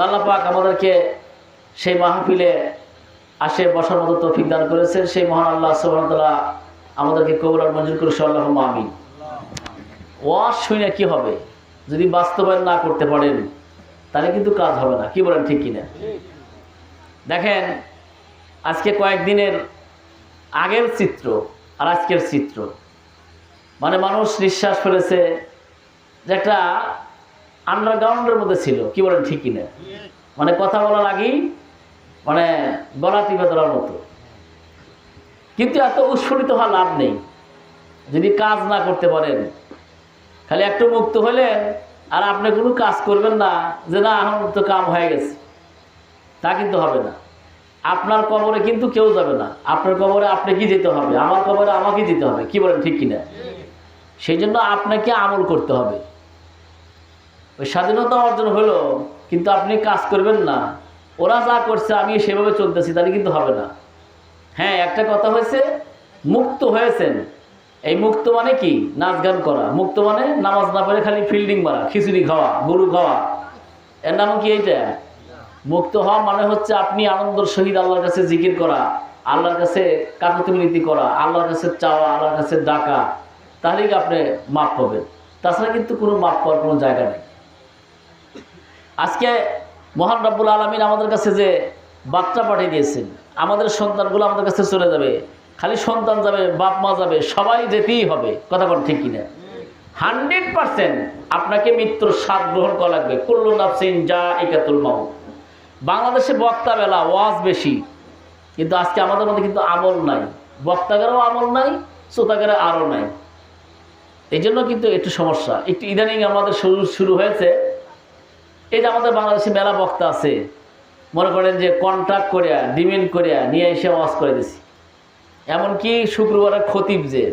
আল্লাহ পাক আমাদেরকে সেই মাহফিলে আসে বসার মতো তৌফিক দান করেছেন। সেই মহান আল্লাহ সুবহানাহু ওয়া তাআলা আমাদেরকে কবুল আর মঞ্জুর করে আল্লাহুম্মা আমিন। ওয়াজ শুনে কি হবে? যদি বাস্তবায়ন না করতে পারেন তাহলে কিন্তু কাজ হবে না। কি বলেন, ঠিক কিনা? দেখেন, আজকে কয়েকদিনের আগের চিত্র আর আজকের চিত্র, মানে মানুষ নিঃশ্বাস ফেলেছে যে একটা আন্ডারগ্রাউন্ডের মধ্যে ছিল। কি বলেন, ঠিক কিনা? মানে কথা বলা লাগি মানে গলা টিপে ধরার মতো। কিন্তু এত উৎফুল্লিত হওয়া লাভ নেই যদি কাজ না করতে পারেন। খালি একটু মুক্ত হলেন আর আপনি কোনো কাজ করবেন না, যে না এখন তো কাম হয়ে গেছে, তা কিন্তু হবে না। আপনার কবরে কিন্তু কেউ যাবে না। আপনার কবরে আপনাকে যেতে হবে, আমার কবরে আমাকে যেতে হবে। কি বলেন, ঠিক কিনা? সেই জন্য আপনাকে আমল করতে হবে। ওই স্বাধীনতা অর্জন হলো, কিন্তু আপনি কাজ করবেন না, ওরা যা করছে আমি সেভাবে চলতেছি, তাহলে কিন্তু হবে না। হ্যাঁ, একটা কথা হয়েছে, মুক্ত হয়েছেন। এই মুক্ত মানে কি? নাচ গান করা। মুক্ত মানে নামাজ না পড়ে খালি ফিল্ডিং মারা, খিচুড়ি খাওয়া, গরু খাওয়া, এর নাম কি এইটা? মুক্ত হওয়া মানে হচ্ছে আপনি আনন্দের সহিত আল্লাহর কাছে জিকির করা, আল্লাহর কাছে কাকুতি মিনতি করা, আল্লাহর কাছে চাওয়া, আল্লাহর কাছে ডাকা, তাহলেই কি আপনি মাপ পাবেন। তাছাড়া কিন্তু কোনো মাপ পাওয়ার কোনো জায়গা নেই। আজকে মহান রব্বুল আলামিন আমাদের কাছে যে বার্তা পাঠিয়ে দিয়েছেন, আমাদের সন্তানগুলো আমাদের কাছে চলে যাবে, খালি সন্তান যাবে, বাপ মা যাবে, সবাই যেতেই হবে। কথা বল, ঠিক কিনা? 100% আপনাকে মৃত্যুর স্বাদ গ্রহণ করা লাগবে। কুল্লু নাফসিন যায়িকাতুল মাউত। বাংলাদেশে বক্তা বেলা, ওয়াজ বেশি, কিন্তু আজকে আমাদের মধ্যে কিন্তু আমল নাই। বক্তাগারও আমল নাই, শ্রোতাগারে আরও নাই। এই জন্য কিন্তু একটু সমস্যা। একটু ইদানিং আমাদের শুরু হয়েছে। এই যে আমাদের বাংলাদেশে মেলা বক্তা আছে, মনে করেন যে কন্ট্রাক্ট করিয়া, ডিমেন্ড করিয়া নিয়ে এসে ওয়াজ করে দিছি। এমনকি শুক্রবারের খতিব, যে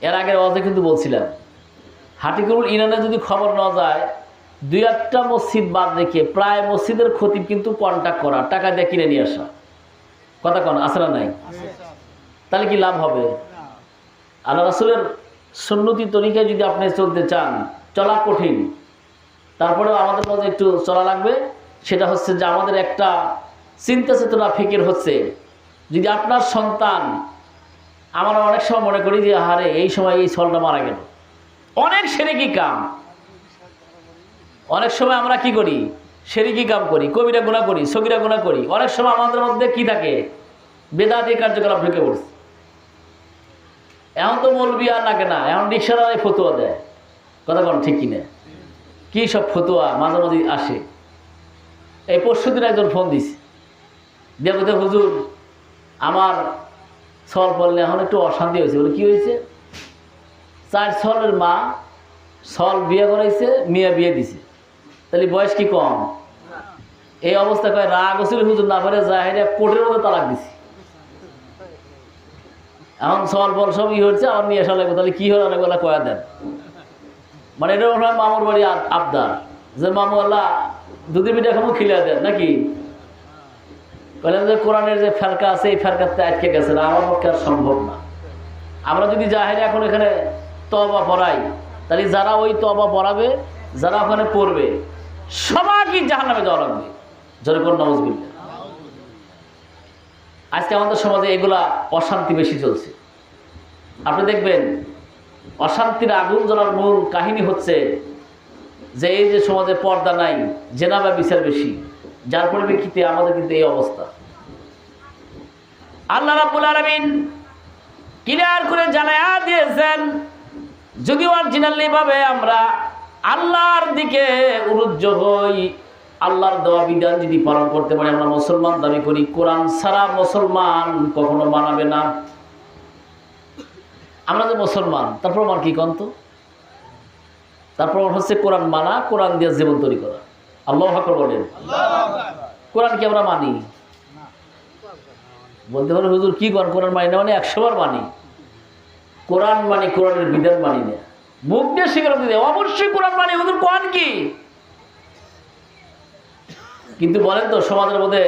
এর আগের ওয়াজে কিন্তু বলছিলাম, হাটিকুরুল ইনানে যদি খবর না যায়, 2-1টা মসজিদ বাদ রেখে প্রায় মসজিদের খতিব কিন্তু কন্ট্রাক্ট করা, টাকা দিয়ে কিনে নিয়ে আসা। কথা কন, আছে না নাই? তাহলে কি লাভ হবে? আল্লাহ রাসূলের সুন্নতি তরিকায় যদি আপনি চলতে চান, চলা কঠিন, তারপরেও আমাদের মধ্যে একটু চলা লাগবে। সেটা হচ্ছে যে আমাদের একটা চিন্তা চেতনা ফিকির হচ্ছে, যদি আপনার সন্তান, আমরা অনেক সময় মনে করি যে হারে এই সময় এই ছলটা মারা গেল, অনেক শিরকি কাম। অনেক সময় আমরা কি করি? শিরকি কাম করি, কবিরা গুনাহ করি, সগীরা গুনাহ করি। অনেক সময় আমাদের মধ্যে কি থাকে? বেদাতি কার্যকলাপ ঢুকে পড়ছে। এখন তো মৌলবি আর লাগে না, এখন রিকশাওয়ালারাই ফতোয়া দেয়। কথা বল, ঠিক কিনা? কি সব ফতোয়া মাঝে মাঝে আসে। এই পরশুদিন একজন ফোন দিছে, দেখতে হুজুর আমার ছল পড়লে এখন একটু অশান্তি হয়েছে। বলে কি হয়েছে? 4 ছলের মা ছল বিয়ে করাইছে, মিয়া বিয়ে দিছে, তাহলে বয়স কি কম? এই অবস্থা কয় রাগ হচ্ছিল হুজুর, না পারে জাহেরে কোর্টের মধ্যে তালাক দিছি। এখন ছল বল সব হচ্ছে, আমার নিয়ে আসা লাগবে। তাহলে কি হলো অনেক বেলা কয়া দেন। মানে এটা ওনার মামুর বাড়ি আবদার, যে মামু আল্লাহ দুধি পিঠা খামো খিলা দেন নাকি? বলেন যে কোরআনের যে ফেরকা আছে, এই ফেরকাতে আটকে গেছে না, আমার পক্ষে আর সম্ভব না। আমরা যদি জাহেরে এখন এখানে তওবা পড়াই, তাহলে যারা ওই তওবা পড়াবে, যারা ওখানে পড়বে, সবাইকে জাহান্নামে যাওয়া লাগবে। জোরে কোন নাউজুবিল্লাহ। আজকে আমাদের সমাজে এগুলা অশান্তি বেশি চলছে। আপনি দেখবেন অশান্তির আগুন জ্বলার মূল কাহিনী হচ্ছে যে এই যে সমাজে পর্দা নাই, জেনা বা বিচার বেশি, যার পরিপ্রেক্ষিতে আমাদের কিন্তু এই অবস্থা। আল্লাহ রাব্বুল আলামিন ক্লিয়ার করে জানায়া দিয়েছেন, যদি অরিজিনালি ভাবে আমরা আল্লাহর দিকে উরুজ্জ হই, আল্লাহর দেওয়া বিধান যদি পালন করতে পারি, আমরা মুসলমান দাবি করি। কোরআন ছাড়া মুসলমান কখনো মানাবে না। আমরা যে মুসলমান, তার প্রমাণ কি কন্ত? তার প্রমাণ হচ্ছে কোরআন মানা, কোরআন দিয়ে জীবন তৈরি করা। আল্লাহু আকবার বলেন। কোরআন কি আমরা মানি? বলতে পারে হুজুর কি করেন? কোরআন মানি না মানে 100 বার মানি। কোরআন মানি, কোরআনের বিধান মানি না। মুখ দিয়ে স্বীকার দিতে অবশ্যই কোরআন মানি, হুজুর কোরআন কি? কিন্তু বলেন তো সমাজের মধ্যে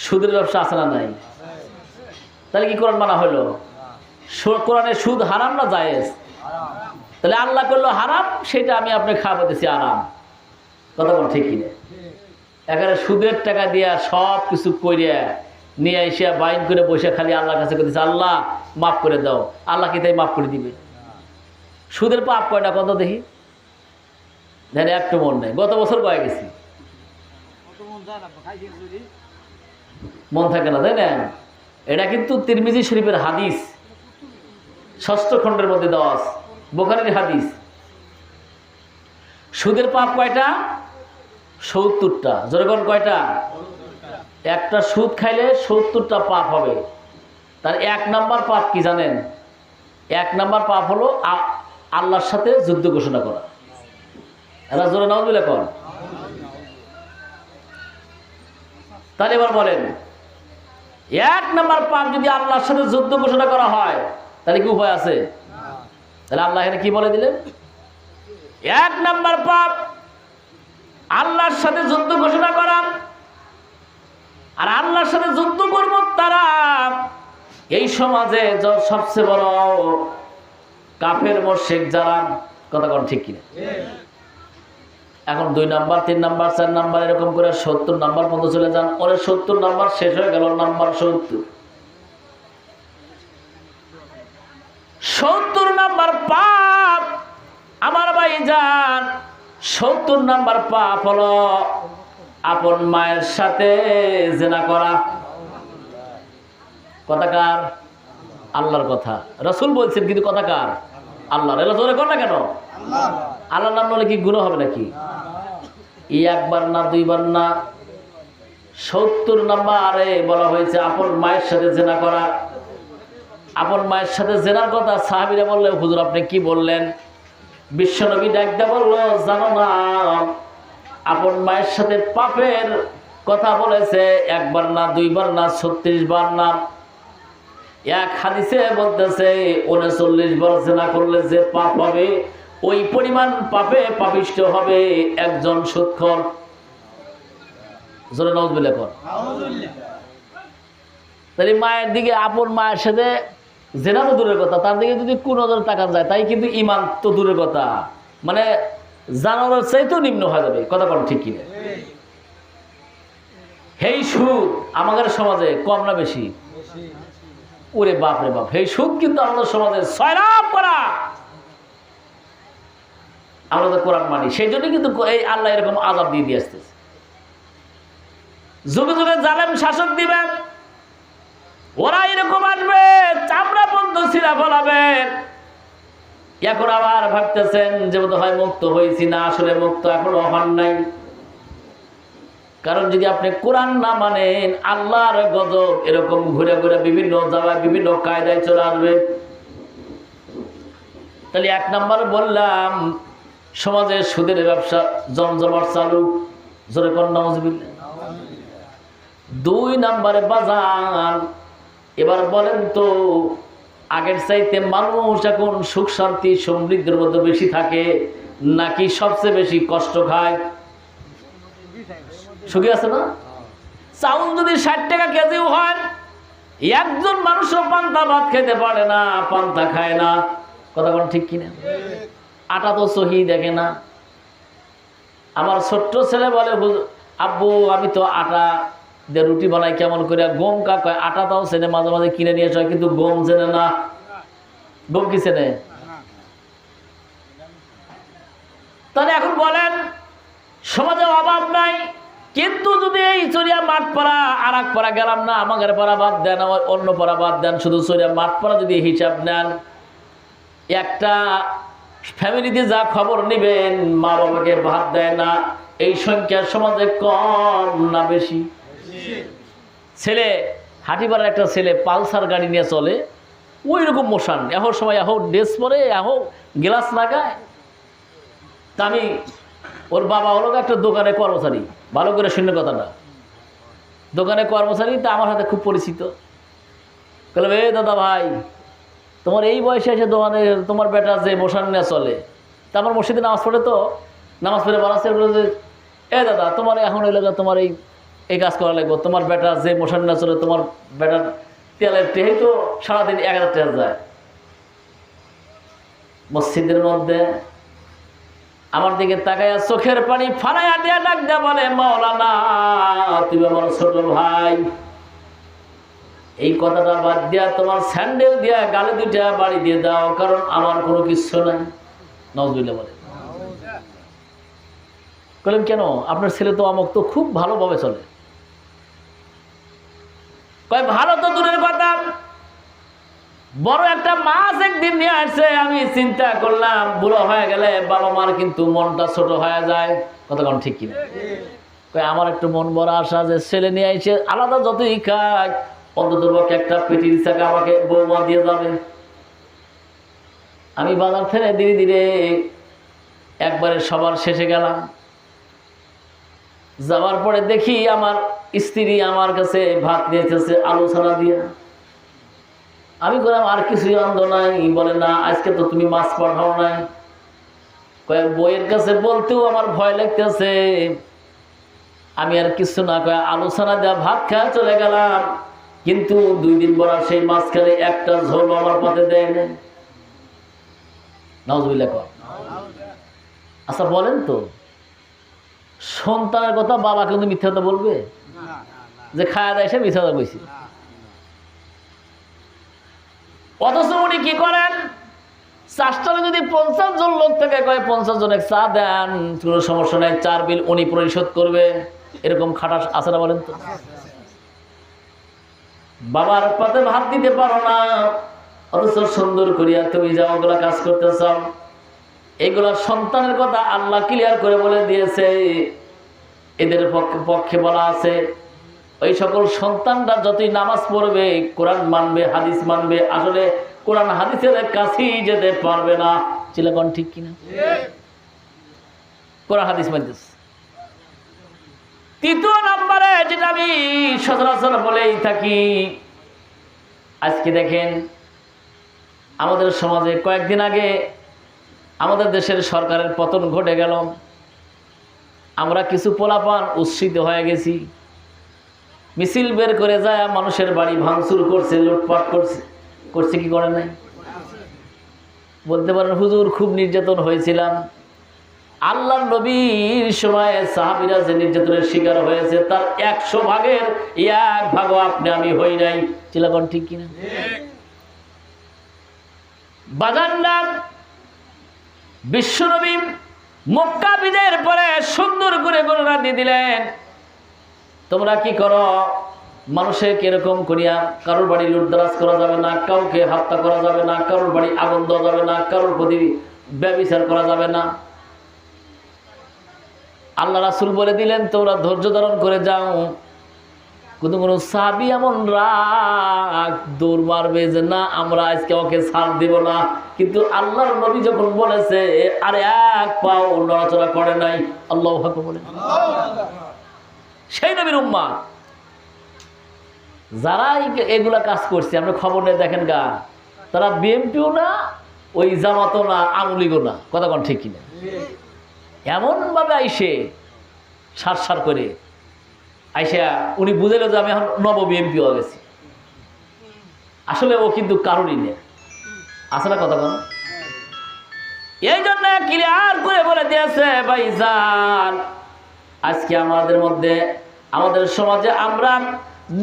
সুদের ব্যবসা আছে না নাই? তাহলে কি কোরআন মানা হলো? কোরআনে সুদ হারাম না জায়েজ? তাহলে আল্লাহ করলো হারাম, সেটা আমি আপনি খাওয়াতেছি আরাম। কথা বল, ঠিক কিনা? এখানে সুদের টাকা দিয়া সব কিছু করিয়া নিয়ে এসে বাইন করে বসে খালি আল্লাহর কাছে করতেছে, আল্লাহ মাফ করে দাও। আল্লাহ কি তাই মাফ করে দিবে? সুদের পাপ কয়টা কত দেখি, ধ্যানে একটু মন নেই। গত বছর কয়ে গেছি, মন থাকে না, তাই না? এটা কিন্তু তিরমিজি শরীফের হাদিস, 6ষ্ঠ খণ্ডের মধ্যে দেওয়া আছে, বুখারীর হাদিস। সুদের পাপ কয়টা? 70টা। যেরকম কয়টা? একটা সুদ খাইলে 70টা পাপ হবে। তার 1 নাম্বার পাপ কি জানেন? 1 নাম্বার পাপ হলো আল্লাহর সাথে যুদ্ধ ঘোষণা করা। এরা জোরে নাউজুবিল্লাহ কর। তাহলে এবার বলেন, 1 নাম্বার পাপ যদি আল্লাহর সাথে যুদ্ধ ঘোষণা করা হয় তাহলে কি উপায় আছে? তাহলে আল্লাহ এখানে কি বলে দিলেন? 1 নাম্বার পাপ আল্লাহর সাথে যুদ্ধ ঘোষণা করা। আর আল্লাহর সাথে যুদ্ধ করব তারা এই সমাজে সবচেয়ে বড় কাফের মুশরিক যারা। কথা কোন ঠিক কিনা? এখন 2 নাম্বার, 3 নাম্বার, 4 নাম্বার এরকম করে 70 নাম্বার পর্যন্ত চলে যান। ওরে 70 নাম্বার শেষ হয়ে গেল, নাম্বার 70 নাম্বার পাপ। আমার ভাইজান, 70 নাম্বার পাপ হলো আপন মায়ের সাথে জিনা করা। কথা কার? আল্লাহর কথা। রাসূল বলছেন, কিন্তু কথা কার? আল্লাহর। এলা জোরে কর না কেন? আল্লাহর নাম নিলে কি গুনাহ হবে নাকি? একবার না, 2 বার না, 70 নাম্বারে বলা হয়েছে আপন মায়ের সাথে জিনা করা। আপন মায়ের সাথে জেনার কথা সাহাবীরা বললেন, হুজুর আপনি কি বললেন? বিশ্বনবী ডাকতে বলল, জানো না আপন মায়ের সাথে পাপের কথা বলেছে 1 বার না, 2 বার না, 36 বার না। এক হাদিসে বলতেছে 39 বার জিনা করলে যে পাপ হবে ওই পরিমাণ পাপে পাপিষ্ঠ হবে একজন সুদখোর। জোরে নাউজুবিল্লাহ কর। তাহলে মায়ের দিকে, আপন মায়ের সাথে জেনা তো দূরের কথা, তার দিকে যদি কোন নজর তাকান যায় তাই কিন্তু ইমান তো দূরের কথা, মানে জানোয়ারের চাইতেও নিম্ন হয়ে যাবে। কথা কোন ঠিক কিনা? এই সুদ আমাদের সমাজে কম না বেশি? ওরে বাপ রে বাপ, এই সুদ কিন্তু আমাদের সমাজে সয়লাব করা। আমরা তো কোরআন মানি, সেই জন্য কিন্তু এই আল্লাহ এরকম আযাব দিয়ে আসতেছে। যুগে যুগে জালেম শাসক দিবেন, ওরা এরকম আসবে, চামড়া বন্ধ ছিঁড়া ফলাবে। এখন আবার ভাবতেছেন যে বোধ হয় মুক্ত হয়েছি, না, আসলে মুক্ত এখনো হন নাই। কারণ যদি আপনি কোরআন না মানেন, আল্লাহর গজব এরকম ঘুরে ঘুরে বিভিন্ন জায়গায় বিভিন্ন কায়দায় চলে আসবে। তাহলে 1 নাম্বার বললাম, সমাজে সুদের ব্যবসা জমজমাট চালু। জোরে কোন নাউজুবিল্লাহ। 2 নাম্বারে বাজান, এবার বলেন তো আগের চাইতে মানুষ এখন সুখ শান্তি সমৃদ্ধির মধ্যে বেশি থাকে নাকি সবচেয়ে বেশি কষ্ট খায়? সুখী আছে না? চাউল যদি 60 টাকা কেজিও হয়, একজন মানুষও পান্তা ভাত খেতে পারে না, পান্তা খায় না। কথা কোন ঠিক কিনা? আটা তো সহি দেখে না। আমার ছোট্ট ছেলে বলে, আব্বু আমি তো আটা দিয়ে রুটি বানাই কেমন করে? গম কা কয়, আটা তাও চেনে, মাঝে মাঝে কিনে নিয়ে আসে, কিন্তু গম চেনে না। গম কি চেনে? তাহলে এখন বলেন, সমাজে অভাব নাই, কিন্তু যদি এই চরিয়া মাঠ পাড়া আর এক পাড়া গেলাম না, আমাদের পাড়া বাদ দেন, আমার অন্য পাড়া বাদ দেন, শুধু চরিয়া মাঠ পাড়া যদি হিসাব নেন, একটা ফ্যামিলিতে যা খবর নেবেন মা বাবাকে ভাত দেয় না, এই সংখ্যা সমাজে কম না বেশি? ছেলে হাটিপাড়ার একটা ছেলে পালসার গাড়ি নিয়ে চলে, ওই রকম মোশান, এখন সময় এখন ড্রেস পরে, এখন গ্লাস লাগায়। তা আমি, ওর বাবা হলো একটা দোকানে কর্মচারী, ভালো করে শুনে কথাটা, দোকানে কর্মচারী, তা আমার হাতে খুব পরিচিত। বললাম, এ দাদা ভাই, তোমার এই বয়সে এসে দোকানে তোমার বেটা যে মোশান নিয়ে চলে, তা আমার মসজিদে নামাজ পড়ে, তো নামাজ পড়ে বানাচ্ছে, বলে যে এ দাদা তোমার এখন ওই লাগা তোমার এই কাজ করা লাগবে, তোমার বেটা যে মোশান নিয়ে চলে, তোমার বেটার তেলের টেহে তো সারাদিন 1000 টাকা যায়। মসজিদের মধ্যে আমার দিকে তাকাইয়া চোখের পানি ফালাইয়া দিয়া ডাক দেয়া বলে, মাওলানা তুমি আমার ছোট ভাই, এই কথাটা বাদ দিয়া তোমার স্যান্ডেল দিয়া গালে দুইটা বাড়ি দিয়ে দাও, কারণ আমার কোনো কিছু নাই। নাউজুবিল্লাহ বলে। বললেন কেন? আপনার ছেলে তো আমক তো খুব ভালোভাবে চলে। কয় ভালো তো দূরের কথা, বড় একটা মাছ একদিন নিয়ে আসছে, আমি চিন্তা করলাম বুড়ো হয়ে গেলে বাবা মার কিন্তু মনটা ছোট হয়ে যায়। কথা কোন ঠিক কিনা? কয় আমার একটু মন বড় আশা যে ছেলে নিয়ে এসে আলাদা যতই খায় অন্তত একটা পেটির চাকা আমাকে বৌমা দিয়ে যাবে। আমি বাজার থেকে ধীরে ধীরে একবারে সবার শেষে গেলাম। যাওয়ার পরে দেখি আমার স্ত্রী আমার কাছে ভাত নিয়েছে আলোচনা দিয়া। আমি বললাম আর কিছুই আনন্দ নাই। বলে না, আজকে তো তুমি মাছ পাঠাও নাই। কয়েক বইয়ের কাছে বলতেও আমার ভয় লাগতেছে। আমি আর কিছু না কয়ে আলোচনা দেওয়া ভাত খাওয়া চলে গেলাম, কিন্তু 2 দিন পর সেই মাছ খেলে একটা ঝোল আমার পাতে দেয় না। নাউজুবিল্লাহ কর। আচ্ছা বলেন তো, সন্তানের কথা বাবা কিন্তু মিথ্যা কথা বলবে? যে খায়া দেয় সে মিথ্যা কথা কইছি। অথচ উনি কি করেন, চাষটালে যদি 50 জন লোক থেকে কয় 50 জনের চা দেন, কোনো সমস্যা নেই, 4 বিল উনি পরিশোধ করবে। এরকম খাটাস আছে না বলেন তো? বাবার পাতে ভাত দিতে পারো না, অথচ সুন্দর করিয়া তুমি যা ওগুলা কাজ করতে চাও। এগুলা সন্তানের কথা আল্লাহ ক্লিয়ার করে বলে দিয়েছে। এদের পক্ষে বলা আছে, ওই সকল সন্তানরা যতই নামাজ পড়বে, কোরআন মানবে, হাদিস মানবে, আসলে কোরআন হাদিসের কাছেই যেতে পারবে না। চিলাগণ ঠিক কিনা? কোরআন হাদিস মানতেছে। 3য় নম্বরে যেটা আমি সচরাচর বলেই থাকি, আজকে দেখেন আমাদের সমাজে কয়েকদিন আগে আমাদের দেশের সরকারের পতন ঘটে গেল। আমরা কিছু পোলাপান উৎসিত হয়ে গেছি, মিছিল বের করে যায় মানুষের বাড়ি ভাঙচুর করছে, লুটপাট করছে কি করে নাই? বলতে পারেন হুজুর খুব নির্যাতন হয়েছিলাম। আল্লাহর নবীর সময়ে সাহাবীরা যে নির্যাতনের শিকার হয়েছে তার 100 ভাগের 1 ভাগও আপনি আমি হই নাই। চিলাগণ ঠিক কিনা? বাজার বিশ্বনবী মক্কা বিজয়ের পরে সুন্দর করে ঘোষণা দিয়ে দিলেন, তোমরা কি করো, মানুষের কিরকম করিয়া কারোর বাড়ি লুটতরাজ করা যাবে না, কাউকে হত্যা করা যাবে না, কারোর বাড়ি আগুন দেওয়া যাবে না, কারোর প্রতি ব্যভিচার করা যাবে না। আল্লাহ রাসূল বলে দিলেন তোমরা ধৈর্য ধারণ করে যাও। কিন্তু কোন সাহাবী এমন রাগ দৌড় মারবে যে না আমরা আজকে ওকে ছাড় দেব না। কিন্তু আল্লাহর নবী যখন বলেছে আর 1 পাও নড়াচড়া করে নাই। আল্লাহু আকবার বলেন। সেই নবীর উম্মাহ যারা এগুলা কাজ করছে, আমরা খবর নিয়ে দেখেন গা, তারা বিএনপিও না, ওই জামাতও না, আমলিগও না। কথা কোন ঠিক কিনা? এমন ভাবে আইসে সার করে আইসা উনি বুঝাইল যে আমি এখন নব বিএনপি হয়ে গেছি। আসলে ও কিন্তু কারণই নেই, আসলে কথা বল। এই জন্য ক্লিয়ার করে বলে দিয়েছে ভাইজান, আজকে আমাদের মধ্যে আমাদের সমাজে আমরা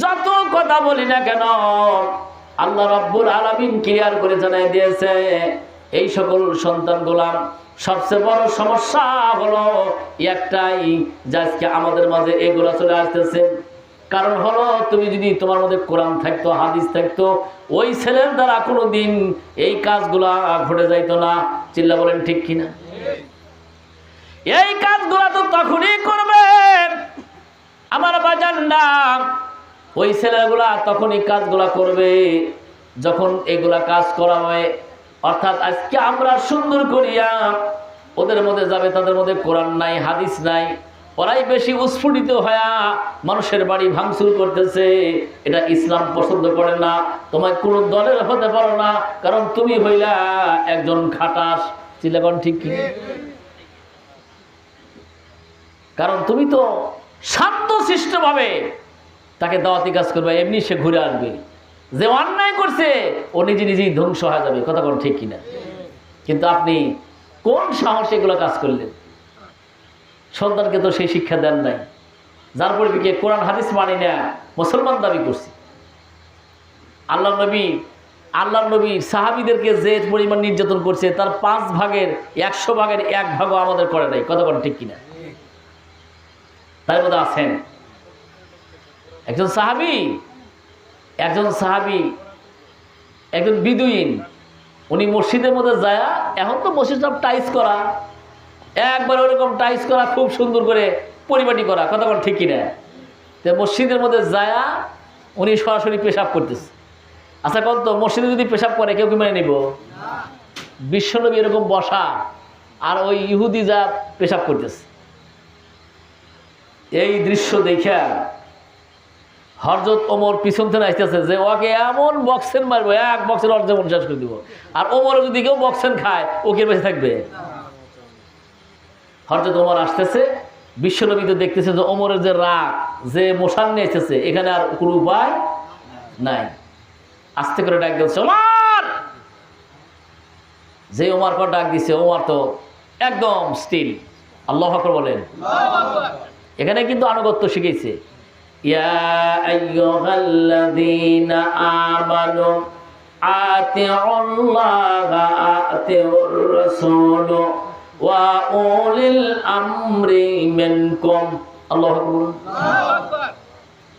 যত কথা বলি না কেন, আল্লাহ রাব্বুল আলামিন ক্লিয়ার করে জানাই দিয়েছে এই সকল সন্তানগুলা সবচেয়ে বড় সমস্যা হলো একটাই, যে আজকে আমাদের মাঝে এগুলা চলে আসতেছে। কারণ হলো তুমি যদি তোমার মধ্যে কোরআন থাকতো, হাদিস থাকতো, ওই ছেলের দ্বারা কোনোদিন এই কাজগুলা ঘটে যাইতো না। চিল্লা বলেন ঠিক কিনা? এই কাজগুলা তো তখনই করবে আমার বাজানরা, ওই ছেলেগুলা তখনই কাজগুলা করবে যখন এগুলা কাজ করা হয়। অর্থাৎ আজকে আমরা সুন্দর করিয়া ওদের মধ্যে যাবে, তাদের মধ্যে কোরআন নাই, হাদিস নাই, ওরাই বেশি উস্ফুটিত হয়ে মানুষের বাড়ি ভাঙচুর করতেছে। এটা ইসলাম পছন্দ করে না। তোমার কোন দলের হতে পারো না, কারণ তুমি হইলা একজন খাটাস। চিল্লাগণ ঠিক কি? কারণ তুমি তো শান্তশিষ্ট ভাবে তাকে দাওয়াতি কাজ করবে, এমনি সে ঘুরে আসবে। যে অন্যায় করছে ও নিজে নিজেই ধ্বংস হয়ে যাবে। কথা কোন ঠিক কিনা? কিন্তু আপনি কোন সাহসে এগুলো কাজ করলেন? সন্তানকে তো সেই শিক্ষা দেন নাই, যার পরিপ্রেক্ষিতে কোরআন হাদিস মানি না, মুসলমান দাবি করছি। আল্লাহ নবী সাহাবীদেরকে যে পরিমাণ নির্যাতন করছে তার 5 ভাগের 100 ভাগের 1 ভাগও আমাদের করে নাই। কথা বলেন ঠিক কিনা? তার মধ্যে আছেন একজন সাহাবী, একজন বিদুইন, উনি মসজিদের মধ্যে যায়, এখন তো মসজিদ সব টাইস করা, একবার ওরকম টাইস করা, খুব সুন্দর করে পরিপাটি করা। কথা বলেন ঠিক কিনা? তো মসজিদের মধ্যে যায় উনি সরাসরি পেশাব করতেছে। আচ্ছা কোন তো মসজিদে যদি পেশাব করে কেউ কি মেনে নিব? বিশ্বনবী এরকম বসা, আর ওই ইহুদি যা পেশাব করতেছে। এই দৃশ্য দেখা হযরত ওমর পিছন থেকে আসতেছে যে ওকে এমন বক্সেন মারবো, এক বক্সের অর্ধেক শেষ করে দিব। আর ওমর যদি কেউ বক্সেন খায় ওকে বেঁচে থাকবে? হযরত ওমর আসতেছে, বিশ্বনবী তো দেখতেছে যে ওমরের যে রাগ, যে মোশান নিয়ে এসেছে, এখানে আর কোনো উপায় নাই। আস্তে করে ডাক দিচ্ছে ওমর। যে ওমর কর ডাক দিচ্ছে, ওমর তো একদম স্টিল। আল্লাহু আকবার বলেন। এখানে কিন্তু আনুগত্য শিখেছে। ইয়া আইয়ুহাল্লাযীনা আমানু আতিউল্লাহা আতিউর রাসূল ওয়া উলিল আমরি মিনকুম। আল্লাহু আকবার।